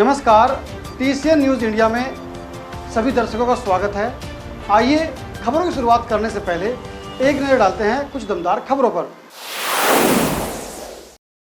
नमस्कार, TCN news India में सभी दर्शकों का स्वागत है। आइए खबरों की शुरुआत करने से पहले एक नज़र डालते हैं कुछ दमदार खबरों पर।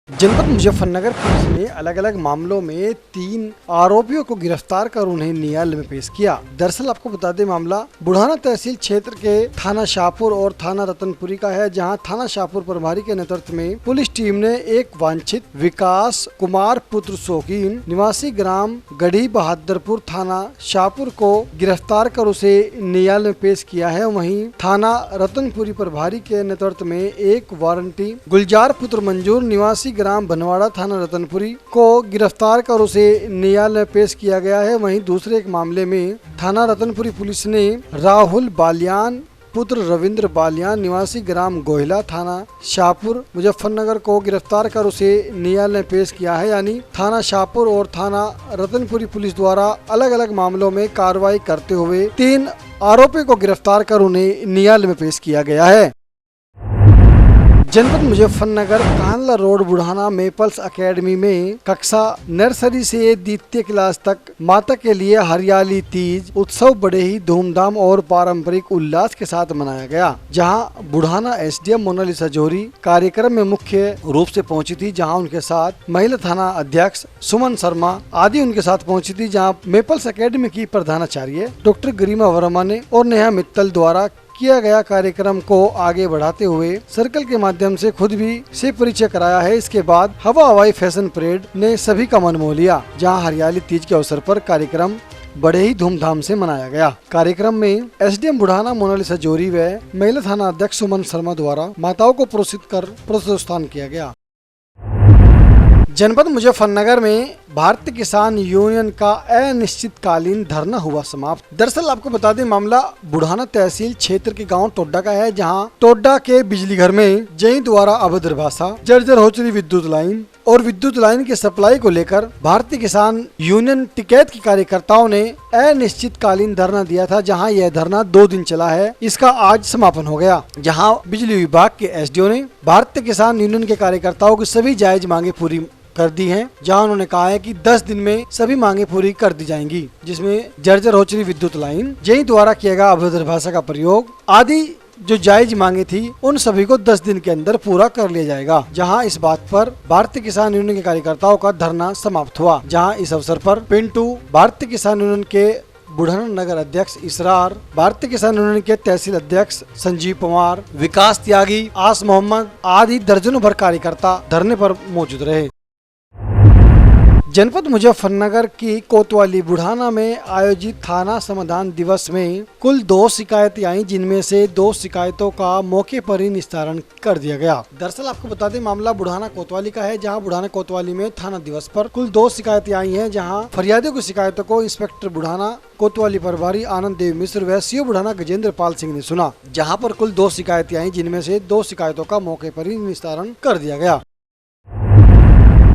जनपद मुजफ्फरनगर पुलिस ने अलग अलग मामलों में 3 आरोपियों को गिरफ्तार कर उन्हें न्यायालय में पेश किया। दरअसल आपको बता दें, मामला बुढ़ाना तहसील क्षेत्र के थाना शाहपुर और थाना रतनपुरी का है, जहां थाना शाहपुर प्रभारी के नेतृत्व में पुलिस टीम ने एक वांछित विकास कुमार पुत्र शौकीन निवासी ग्राम गढ़ी बहादुरपुर थाना शाहपुर को गिरफ्तार कर उसे न्यायालय में पेश किया है। वहीं थाना रतनपुरी प्रभारी के नेतृत्व में एक वारंटी गुलजार पुत्र मंजूर निवासी ग्राम बनवाड़ा थाना रतनपुरी को गिरफ्तार कर उसे न्यायालय में पेश किया गया है। वहीं दूसरे एक मामले में थाना रतनपुरी पुलिस ने राहुल बालियान पुत्र रविंद्र बालियान निवासी ग्राम गोहिला थाना शाहपुर मुजफ्फरनगर को गिरफ्तार कर उसे न्यायालय में पेश किया है। यानी थाना शाहपुर और थाना रतनपुरी पुलिस द्वारा अलग अलग मामलों में कार्रवाई करते हुए 3 आरोपियों को गिरफ्तार कर उन्हें न्यायालय में पेश किया गया है। जनपद Muzaffarnagar Kandla road Budhana Maples academy में कक्षा नर्सरी से द्वितीय क्लास तक माता के लिए हरियाली तीज उत्सव बड़े ही धूमधाम और पारंपरिक उल्लास के साथ मनाया गया। जहां बुढ़ाना SDM मोनालिसा जोहरी कार्यक्रम में मुख्य रूप से पहुंची थी, जहां उनके साथ महिला थाना अध्यक्ष सुमन शर्मा आदि उनके साथ पहुंची थी। जहां मेपल्स एकेडमी की प्रधानाचार्य डॉक्टर गरिमा वर्मा ने और नेहा मित्तल द्वारा किया गया कार्यक्रम को आगे बढ़ाते हुए सर्कल के माध्यम से खुद भी से परिचय कराया है। इसके बाद हवाई फैशन परेड ने सभी का मन मोह लिया, जहां हरियाली तीज के अवसर पर कार्यक्रम बड़े ही धूमधाम से मनाया गया। कार्यक्रम में SDM बुढ़ाना मोनालिसा जोहरी व महिला थाना अध्यक्ष सुमन शर्मा द्वारा माताओं को प्रोत्साहित कर प्रोत्साहन किया गया। जनपद मुजफ्फरनगर में भारतीय किसान यूनियन का अनिश्चितकालीन धरना हुआ समाप्त। दरअसल आपको बता दें, मामला बुढ़ाना तहसील क्षेत्र के गांव टोड्डा का है, जहां टोड्डा के बिजली घर में जय द्वारा अभद्र भाषा, जर्जर हो चुकी विद्युत लाइन और विद्युत लाइन की सप्लाई को लेकर भारतीय किसान यूनियन टिकैत के कार्यकर्ताओं ने अनिश्चितकालीन धरना दिया था, जहां यह धरना 2 दिन चला है। इसका आज समापन हो गया, जहां बिजली विभाग के SDO ने भारतीय किसान यूनियन के कार्यकर्ताओं की सभी जायज मांगे पूरी कर दी हैं, जहां उन्होंने कहा है कि 10 दिन में सभी मांगे पूरी कर दी जाएंगी, जिसमें जर्जर हो चुकी विद्युत लाइन, जेई द्वारा किया गया अभद्र भाषा का प्रयोग आदि जो जायज मांगे थी, उन सभी को 10 दिन के अंदर पूरा कर लिया जाएगा। जहां इस बात पर भारतीय किसान यूनियन के कार्यकर्ताओं का धरना समाप्त हुआ। जहां इस अवसर पर पिंटू, भारतीय किसान यूनियन के बुढ़ाना नगर अध्यक्ष इसरार, भारतीय किसान यूनियन के तहसील अध्यक्ष संजीव पवार, विकास त्यागी, आस मोहम्मद आदि दर्जनों भर कार्यकर्ता धरने पर मौजूद रहे। जनपद मुजफ्फरनगर की कोतवाली बुढ़ाना में आयोजित थाना समाधान दिवस में कुल 2 शिकायतें आई, जिनमें से 2 शिकायतों का मौके पर ही निस्तारण कर दिया गया। दरअसल आपको बता दें, मामला बुढ़ाना कोतवाली का है, जहां बुढ़ाना कोतवाली में थाना दिवस पर कुल 2 शिकायतें आई हैं, जहां फरियादियों की शिकायतों को इंस्पेक्टर बुढ़ाना कोतवाली प्रभारी आनंद देव मिश्र व CO बुढ़ाना गजेंद्र पाल सिंह ने सुना। जहाँ पर कुल 2 शिकायतें आई, जिनमें से 2 शिकायतों का मौके पर ही निस्तारण कर दिया गया।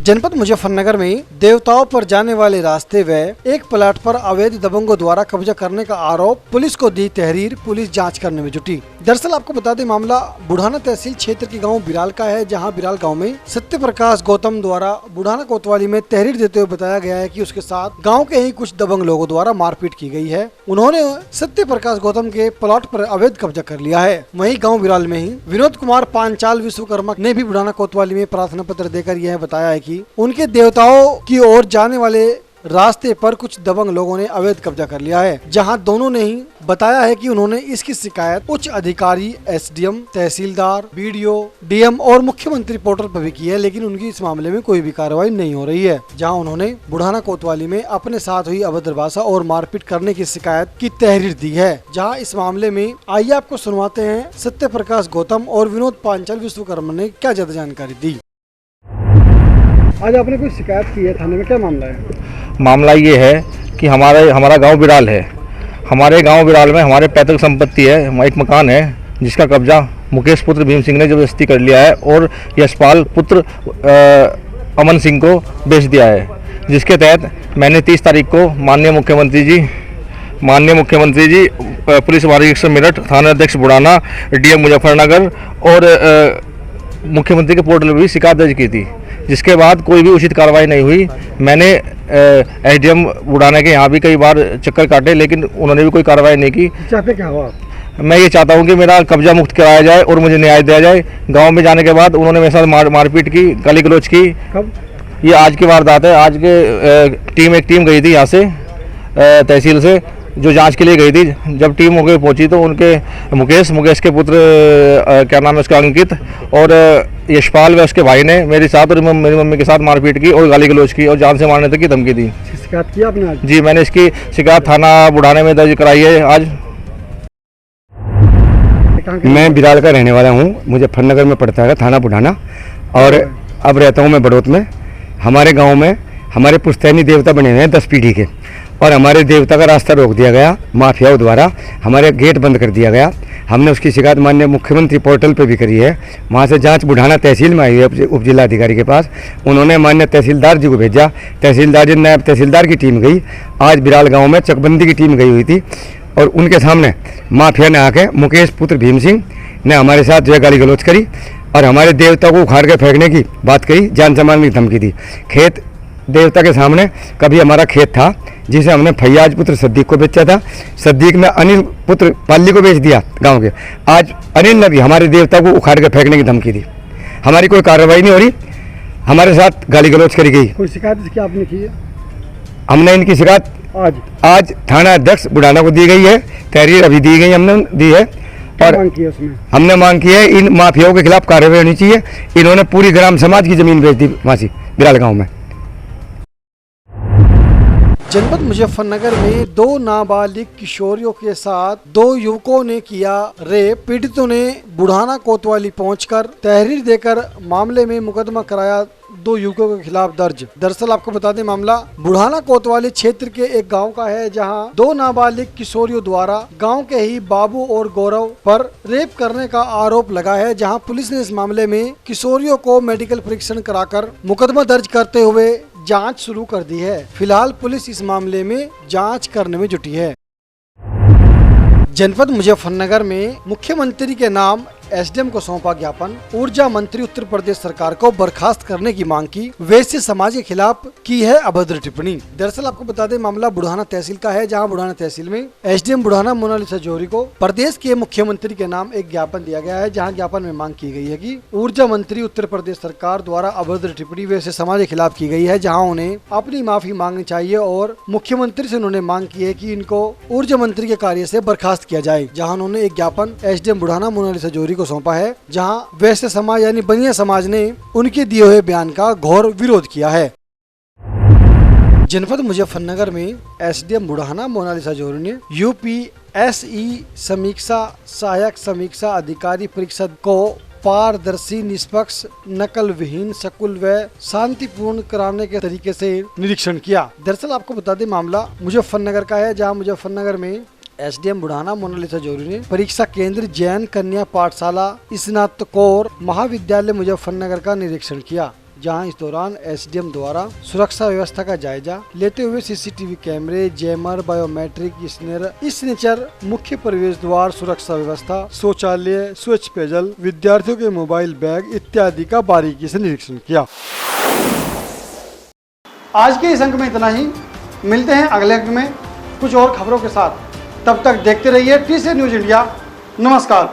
जनपद मुजफ्फरनगर में देवताओं पर जाने वाले रास्ते व एक प्लाट पर अवैध दबंगों द्वारा कब्जा करने का आरोप, पुलिस को दी तहरीर, पुलिस जांच करने में जुटी। दरअसल आपको बता दें, मामला बुढ़ाना तहसील क्षेत्र के गांव बिराल का है, जहां बिराल गांव में सत्य प्रकाश गौतम द्वारा बुढ़ाना कोतवाली में तहरीर देते हुए बताया गया है कि उसके साथ गाँव के ही कुछ दबंग लोगों द्वारा मारपीट की गई है। उन्होंने सत्य प्रकाश गौतम के प्लाट पर अवैध कब्जा कर लिया है। वहीं गाँव बिराल में ही विनोद कुमार पांचाल विश्वकर्मा ने भी बुढ़ाना कोतवाली में प्रार्थना पत्र देकर यह बताया है कि उनके देवताओं की ओर जाने वाले रास्ते पर कुछ दबंग लोगों ने अवैध कब्जा कर लिया है। जहां दोनों ने ही बताया है कि उन्होंने इसकी शिकायत उच्च अधिकारी SDM, तहसीलदार, BDO, DM और मुख्यमंत्री पोर्टल पर भी की है, लेकिन उनकी इस मामले में कोई भी कार्रवाई नहीं हो रही है। जहां उन्होंने बुढ़ाना कोतवाली में अपने साथ हुई अभद्र भाषा और मारपीट करने की शिकायत की तहरीर दी है। जहां इस मामले में आइए आपको सुनवाते हैं सत्य प्रकाश गौतम और विनोद पांचाल विश्वकर्मा ने क्या ज्यादा जानकारी दी। आज आपने कोई शिकायत की है थाने में, क्या मामला है? मामला ये है कि हमारा गांव बिराल है। हमारे गांव बिराल में हमारे पैतृक संपत्ति है, एक मकान है जिसका कब्जा मुकेश पुत्र भीम सिंह ने जबरदस्ती कर लिया है और यशपाल पुत्र अमन सिंह को बेच दिया है। जिसके तहत मैंने 30 तारीख को माननीय मुख्यमंत्री जी पुलिस महानिरीक्षक मेरठ, थाना अध्यक्ष बुढ़ाना, DM मुजफ्फरनगर और मुख्यमंत्री के पोर्टल पर भी शिकायत दर्ज की थी। जिसके बाद कोई भी उचित कार्रवाई नहीं हुई। मैंने एसडीएम बुढ़ाना के यहाँ भी कई बार चक्कर काटे, लेकिन उन्होंने भी कोई कार्रवाई नहीं की। चाहते क्या हो आप? मैं ये चाहता हूँ कि मेरा कब्जा मुक्त कराया जाए और मुझे न्याय दिया जाए। गांव में जाने के बाद उन्होंने मेरे साथ मारपीट की, गाली गलौज की। कब? ये आज की वारदात है। आज के एक टीम गई थी यहाँ से तहसील से, जो जांच के लिए गई थी। जब टीम होकर पहुंची तो उनके मुकेश के पुत्र क्या नाम है उसका, अंकित और यशपाल व उसके भाई ने मेरे साथ और मेरी मम्मी के साथ मारपीट की और गाली गलौज की और जान से मारने तक की धमकी दी। शिकायत की आपने आज? जी, मैंने इसकी शिकायत थाना बुढ़ाने में दर्ज कराई है आज। मैं बिराल का रहने वाला हूँ, मुजफ्फरनगर में पड़ता है थाना बुढ़ाना, और अब रहता हूँ मैं बड़ौत में। हमारे गांव में हमारे पुश्तैनी देवता बने हुए हैं 10 पीढ़ी के, और हमारे देवता का रास्ता रोक दिया गया माफियाओं द्वारा। हमारे गेट बंद कर दिया गया। हमने उसकी शिकायत माननीय मुख्यमंत्री पोर्टल पे भी करी है। वहाँ से जांच बुढ़ाना तहसील में आई है उप जिलाधिकारी के पास। उन्होंने माननीय तहसीलदार जी को भेजा। तहसीलदार जी, नायब तहसीलदार की टीम गई। आज बिराल गाँव में चकबंदी की टीम गई हुई थी, और उनके सामने माफिया ने आके मुकेश पुत्र भीम सिंह ने हमारे साथ जो है गाली गलौज करी और हमारे देवता को उखाड़ के फेंकने की बात कही, जान से मारने की धमकी दी। खेत देवता के सामने कभी हमारा खेत था जिसे हमने फैयाज पुत्र सद्दीक को बेचा था। सद्दीक ने अनिल पुत्र पाली को बेच दिया गांव के। आज अनिल ने भी हमारे देवता को उखाड़ के फेंकने की धमकी दी। हमारी कोई कार्रवाई नहीं हो रही, हमारे साथ गाली गलौज करी गई। कोई शिकायत इसकी आपने की है? हमने इनकी शिकायत आज थाना अध्यक्ष बुढ़ाना को दी गई है। तहरीर अभी दी गई, हमने दी है। और मांग की है उसमें? हमने मांग की है इन माफियाओं के खिलाफ कार्रवाई होनी चाहिए। इन्होंने पूरी ग्राम समाज की जमीन बेच दी वासी बिराल गांव में। जनपद मुजफ्फरनगर में 2 नाबालिग किशोरियों के साथ 2 युवकों ने किया रेप। पीड़ितों ने बुढ़ाना कोतवाली पहुंचकर तहरीर देकर मामले में मुकदमा कराया 2 युवकों के खिलाफ दर्ज। दरअसल आपको बता दें, मामला बुढ़ाना कोतवाली क्षेत्र के एक गांव का है, जहां 2 नाबालिग किशोरियों द्वारा गांव के ही बाबू और गौरव पर रेप करने का आरोप लगा है। जहां पुलिस ने इस मामले में किशोरियों को मेडिकल परीक्षण कराकर मुकदमा दर्ज करते हुए जांच शुरू कर दी है। फिलहाल पुलिस इस मामले में जांच करने में जुटी है। जनपद मुजफ्फरनगर में मुख्यमंत्री के नाम एसडीएम को सौंपा ज्ञापन। ऊर्जा मंत्री उत्तर प्रदेश सरकार को बर्खास्त करने की मांग की। वैश्य समाज के खिलाफ की है अभद्र टिप्पणी। दरअसल आपको बता दें, मामला बुढ़ाना तहसील का है, जहां बुढ़ाना तहसील में एसडीएम बुढ़ाना मोनालिसा जौहरी को प्रदेश के मुख्यमंत्री के नाम एक ज्ञापन दिया गया है, जहां ज्ञापन में मांग की गई है कि ऊर्जा मंत्री उत्तर प्रदेश सरकार द्वारा अभद्र टिप्पणी वैश्य समाज के खिलाफ की गई है, जहाँ उन्हें अपनी माफी मांगनी चाहिए और मुख्यमंत्री से उन्होंने मांग की है कि इनको ऊर्जा मंत्री के कार्य से बर्खास्त किया जाए। जहाँ उन्होंने एक ज्ञापन एसडीएम बुढ़ाना मोनालिसा जौहरी को सौंपा है, जहां वैश्य समाज यानी बनिया समाज ने उनके दिए हुए बयान का घोर विरोध किया है। जनपद मुजफ्फरनगर में एसडीएम बुढ़ाना मोनालिसा जौहरी ने यूपीएसई समीक्षा सहायक समीक्षा अधिकारी परिषद को पारदर्शी, निष्पक्ष, नकल विहीन, सकुल व शांतिपूर्ण कराने के तरीके से निरीक्षण किया। दरअसल आपको बता दें, मामला मुजफ्फरनगर का है, जहां मुजफ्फरनगर में एसडीएम बुढ़ाना मोनालिसा जौहरी ने परीक्षा केंद्र जैन कन्या पाठशाला स्नातकोर महाविद्यालय मुजफ्फरनगर का निरीक्षण किया, जहां इस दौरान एसडीएम द्वारा सुरक्षा व्यवस्था का जायजा लेते हुए सीसीटीवी कैमरे, जैमर, बायोमेट्रिक स्नेचर, मुख्य प्रवेश द्वार सुरक्षा व्यवस्था, शौचालय, स्वच्छ पेयजल, विद्यार्थियों के मोबाइल बैग इत्यादि का बारीकी से निरीक्षण किया। आज के इस अंक में इतना ही। मिलते हैं अगले अंक में कुछ और खबरों के साथ। तब तक देखते रहिए TCN न्यूज़ इंडिया। नमस्कार।